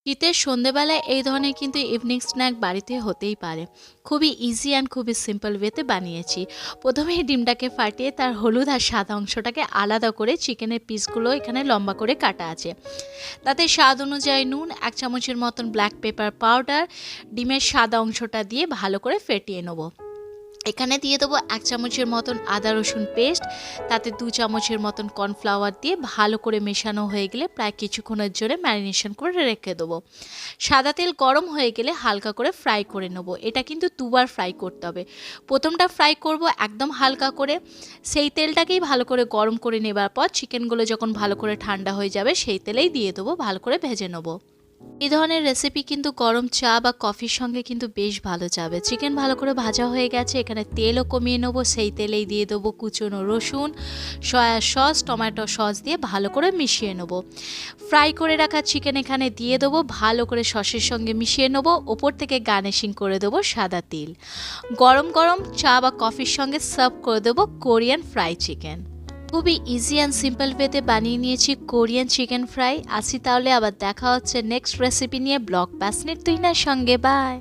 শীতের সন্ধেবেলায় এই ধরনের কিন্তু ইভিনিং স্ন্যাক বাড়িতে হতেই পারে। খুবই ইজি অ্যান্ড খুবই সিম্পল ওয়েতে বানিয়েছি। প্রথমেই ডিমটাকে ফাটিয়ে তার হলুদ আর সাদা অংশটাকে আলাদা করে চিকেনের পিসগুলো এখানে লম্বা করে কাটা আছে। তাতে স্বাদ অনুযায়ী নুন, 1 চামচের মতন ব্ল্যাক পেপার পাউডার, ডিমের সাদা অংশটা দিয়ে ভালো করে ফেটিয়ে নেব। এখানে দিয়ে দেবো 1 চামচের মতন আদা রসুন পেস্ট, তাতে 2 চামচের মতন কর্নফ্লাওয়ার দিয়ে ভালো করে মেশানো হয়ে গেলে প্রায় কিছুক্ষণের জন্য ম্যারিনেশন করে রেখে দেবো। সাদা তেল গরম হয়ে গেলে হালকা করে ফ্রাই করে নেবো। এটা কিন্তু দুবার ফ্রাই করতে হবে। প্রথমটা ফ্রাই করব একদম হালকা করে, সেই তেলটাকেই ভালো করে গরম করে নেবার পর চিকেনগুলো যখন ভালো করে ঠান্ডা হয়ে যাবে সেই তেলেই দিয়ে দেবো, ভালো করে ভেজে নেবো। এই ধরনের রেসিপি কিন্তু গরম চা বা কফির সঙ্গে কিন্তু বেশ ভালো যাবে। চিকেন ভালো করে ভাজা হয়ে গেছে, এখানে তেলও কমিয়ে নেবো। সেই তেলেই দিয়ে দেবো কুচনো রসুন, সয়া সস, টমেটো সস দিয়ে ভালো করে মিশিয়ে নেবো। ফ্রাই করে রাখা চিকেন এখানে দিয়ে দেবো, ভালো করে সসের সঙ্গে মিশিয়ে নেবো। ওপর থেকে গার্নিশিং করে দেবো সাদা তিল। গরম গরম চা বা কফির সঙ্গে সার্ভ করে দেবো কোরিয়ান ফ্রাই চিকেন। খুবই ইজি অ্যান্ড সিম্পল ওয়েতে বানিয়ে নিয়েছি কোরিয়ান চিকেন ফ্রাই। আসি তাহলে, আবার দেখা হচ্ছে নেক্সট রেসিপি নিয়ে ব্লগ প্যাশনেট তুহিনার সঙ্গে। বাই।